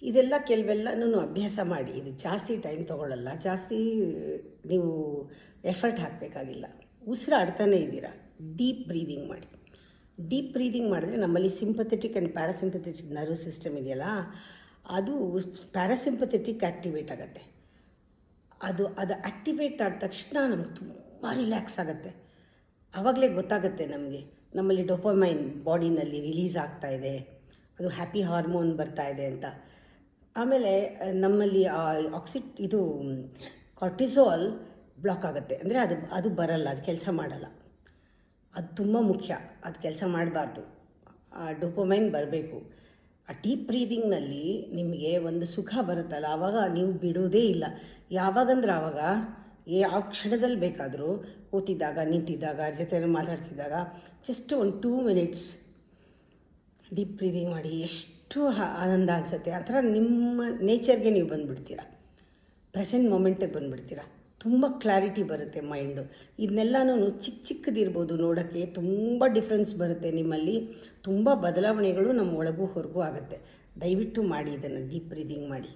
ಇದೆಲ್ಲ ಕೆಲವೆಲ್ಲನೂ ಅಭ್ಯಾಸ ಮಾಡಿ. ಇದು ಜಾಸ್ತಿ ಟೈಮ್ ತೊಗೊಳ್ಳಲ್ಲ, ಜಾಸ್ತಿ ನೀವು ಎಫರ್ಟ್ ಹಾಕಬೇಕಾಗಿಲ್ಲ. ಉಸಿರಾಡ್ತಾನೇ ಇದ್ದೀರಾ, ಡೀಪ್ ಬ್ರೀದಿಂಗ್ ಮಾಡಿ. ಡೀಪ್ ಬ್ರೀದಿಂಗ್ ಮಾಡಿದ್ರೆ ನಮ್ಮಲ್ಲಿ sympathetic and parasympathetic nerve system ಇದೆಯಲ್ಲ, ಅದು ಪ್ಯಾರಾಸಿಂಪಥೆಟಿಕ್ ಆ್ಯಕ್ಟಿವೇಟ್ ಆಗುತ್ತೆ. ಅದು ಆ್ಯಕ್ಟಿವೇಟ್ ಆದ ತಕ್ಷಣ ನಮ್ಗೆ ತುಂಬ ರಿಲ್ಯಾಕ್ಸ್ ಆಗುತ್ತೆ. ಆವಾಗಲೇ ಗೊತ್ತಾಗುತ್ತೆ ನಮಗೆ, ನಮ್ಮಲ್ಲಿ ಡೋಪಮೈನ್ ಬಾಡಿನಲ್ಲಿ ರಿಲೀಸ್ ಆಗ್ತಾಯಿದೆ, ಅದು ಹ್ಯಾಪಿ ಹಾರ್ಮೋನ್ ಬರ್ತಾ ಇದೆ ಅಂತ. ಆಮೇಲೆ ನಮ್ಮಲ್ಲಿ ಇದು ಕಾರ್ಟಿಸೋಲ್ ಬ್ಲಾಕ್ ಆಗುತ್ತೆ, ಅಂದರೆ ಅದು ಬರಲ್ಲ, ಅದು ಕೆಲಸ ಮಾಡಲ್ಲ. ಅದು ತುಂಬ ಮುಖ್ಯ, ಅದು ಕೆಲಸ ಮಾಡಬಾರ್ದು. ಆ ಡೋಪಮೈನ್ ಬರಬೇಕು. ಆ ಡೀಪ್ ಬ್ರೀದಿಂಗ್ನಲ್ಲಿ ನಿಮಗೆ ಒಂದು ಸುಖ ಬರುತ್ತಲ್ಲ, ಆವಾಗ ನೀವು ಬಿಡೋದೇ ಇಲ್ಲ. ಯಾವಾಗಂದ್ರೆ ಆವಾಗ ಯಾವ ಕ್ಷಣದಲ್ಲಿ ಬೇಕಾದರೂ ಕೂತಿದ್ದಾಗ, ನಿಂತಿದ್ದಾಗ, ಜೊತೆ ಮಾತಾಡ್ತಿದ್ದಾಗ ಜಸ್ಟ್ ಒಂದು 2 ಮಿನಿಟ್ಸ್ ಡೀಪ್ ಬ್ರೀದಿಂಗ್ ಮಾಡಿ. ಎಷ್ಟು ಆನಂದ ಅನಿಸುತ್ತೆ. ಆ ಥರ ನಿಮ್ಮ ನೇಚರ್ಗೆ ನೀವು ಬಂದುಬಿಡ್ತೀರ, ಪ್ರೆಸೆಂಟ್ ಮೊಮೆಂಟಿಗೆ ಬಂದುಬಿಡ್ತೀರ. ತುಂಬ ಕ್ಲಾರಿಟಿ ಬರುತ್ತೆ ಮೈಂಡು. ಇದನ್ನೆಲ್ಲನೂ ಚಿಕ್ಕದಿರ್ಬೋದು ನೋಡೋಕ್ಕೆ, ತುಂಬ ಡಿಫ್ರೆನ್ಸ್ ಬರುತ್ತೆ ನಿಮ್ಮಲ್ಲಿ. ತುಂಬ ಬದಲಾವಣೆಗಳು ನಮ್ಮ ಒಳಗೂ ಹೊರಗೂ ಆಗುತ್ತೆ. ದಯವಿಟ್ಟು ಮಾಡಿ ಇದನ್ನು, ಡೀಪ್ ಬ್ರೀದಿಂಗ್ ಮಾಡಿ.